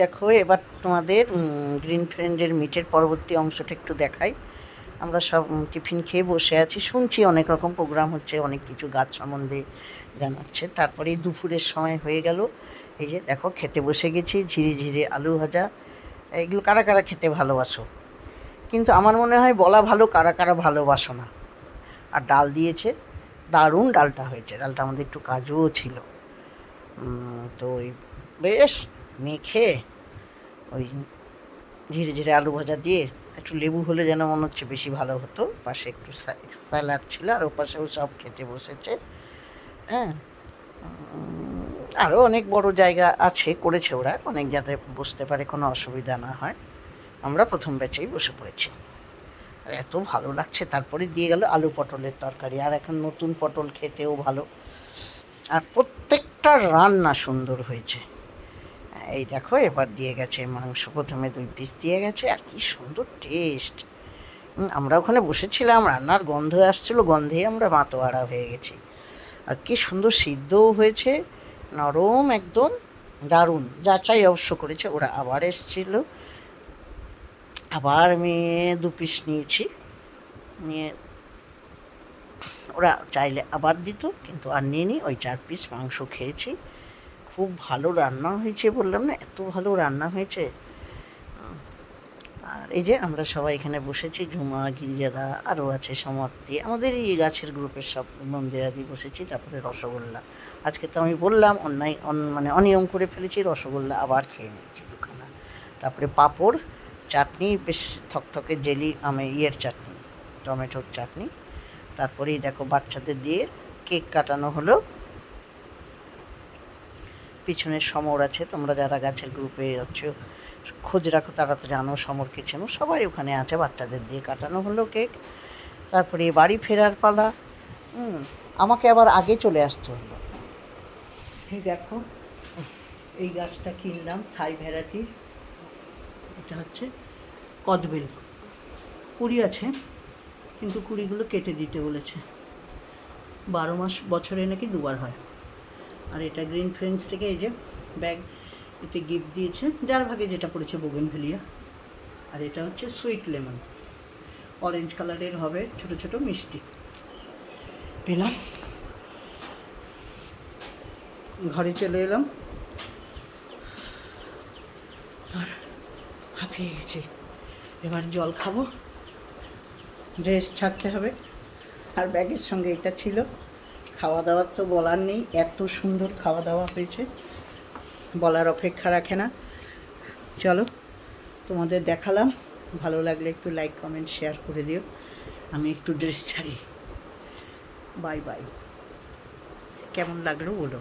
দেখো এবার তোমাদের গ্রিন ফ্রেন্ডের মিটের পরবর্তী অংশটা একটু দেখাই। আমরা সব টিফিন খেয়ে বসে আছি, শুনছি অনেক রকম প্রোগ্রাম হচ্ছে, অনেক কিছু গাছ সম্বন্ধে জানাচ্ছে। তারপরে দুপুরের সময় হয়ে গেল, এই যে দেখো খেতে বসে গেছি। ঝিরে ঝিরে আলু ভাজা, এগুলো কারা কারা খেতে ভালোবাসো, কিন্তু আমার মনে হয় বলা ভালো কারা কারা ভালোবাসো না। আর ডাল দিয়েছে, দারুণ ডালটা হয়েছে, ডালটা আমাদের একটু কাজুও ছিল। তো ওই বেশ মেখে ওই ঝিরে ঝিরে আলু ভাজা দিয়ে একটু লেবু হলে যেন মনে হচ্ছে বেশি ভালো হতো। পাশে একটু স্যালাড ছিল, আর ওপাশেও সব খেতে বসেছে। হ্যাঁ, আরও অনেক বড় জায়গা আছে, করেছে ওরা অনেক, যাতে বসতে পারে, কোনো অসুবিধা না হয়। আমরা প্রথম ব্যাচেই বসে পড়েছি, আর এত ভালো লাগছে। তারপরে দিয়ে গেল আলু পটলের তরকারি, আর এখন নতুন পটল খেতেও ভালো, আর প্রত্যেকটা রান্না সুন্দর হয়েছে। এই দেখো এবার দিয়ে গেছে মাংস, প্রথমে 2 পিস দিয়ে গেছে, আর কি সুন্দর টেস্ট। আমরা ওখানে বসেছিলাম, রান্নার গন্ধ আসছিলো, গন্ধেই আমরা মাতোয়ারা হয়ে গেছি। আর কি সুন্দর সিদ্ধও হয়েছে, নরম একদম, দারুণ। যাচাই অবশ্য করেছে ওরা, আবার এসছিল, আবার আমি 2 পিস নিয়েছি, নিয়ে ওরা চাইলে আবার দিত, কিন্তু আর নিইনি, ওই 4 পিস মাংস খেয়েছি। খুব ভালো রান্না হয়েছে, বললাম না এত ভালো রান্না হয়েছে। আর এই যে আমরা সবাই এখানে বসেছি, ঝুমা, গিরিজাদা, আরও আছে সমাপ্তি, আমাদের এই গাছের গ্রুপের সব মন্দিরাদি বসেছি। তারপরে রসগোল্লা, আজকে তো আমি বললাম মানে অনিয়ম করে ফেলেছি, রসগোল্লা আবার খেয়ে নিয়েছি 2খানা। তারপরে পাঁপড়, চাটনি, বেশ থকথকে জেলি ইয়ের চাটনি, টমেটোর চাটনি। তারপরেই দেখো বাচ্চাদের দিয়ে কেক কাটানো হলো। পিছনের সমর আছে, তোমরা যারা গাছের গ্রুপে আছো খোঁজ রাখো, তারা তো জানো সমরকে চেনো, সবাই ওখানে আছে। বাচ্চাদের দিয়ে কাটানো হলো কেক। তারপরে বাড়ি ফেরার পালা। আমাকে আবার আগে চলে আসতে হলো। এই দেখো এই গাছটা কিনলাম, থাই ভ্যারাইটির, এটা হচ্ছে কদবেল। কুড়ি আছে, কিন্তু কুড়িগুলো কেটে দিতে বলেছে। 12 মাস বছরে নাকি 2বার হয়। আর এটা গ্রিন ফ্রেন্ডস থেকে এই যে ব্যাগ, এতে গিফট দিয়েছে, যার ভাগে যেটা পড়েছে বোগেনভেলিয়া। আর এটা হচ্ছে সুইট লেমন, অরেঞ্জ কালারের হবে, ছোট ছোট মিষ্টি পেলাম। ঘরে চলে এলাম, আর হাঁপিয়ে গেছি। এবার জল খাবো, ড্রেস ছাড়তে হবে। আর ব্যাগের সঙ্গে এটা ছিল। খাওয়া দাওয়ার তো বলার নেই, এত সুন্দর খাওয়া দাওয়া হয়েছে, বলার অপেক্ষা রাখে না। চলো তোমাদের দেখালাম, ভালো লাগলে একটু লাইক কমেন্ট শেয়ার করে দিও। আমি একটু ড্রেস ছাড়ি, বাই বাই। কেমন লাগলো বলো।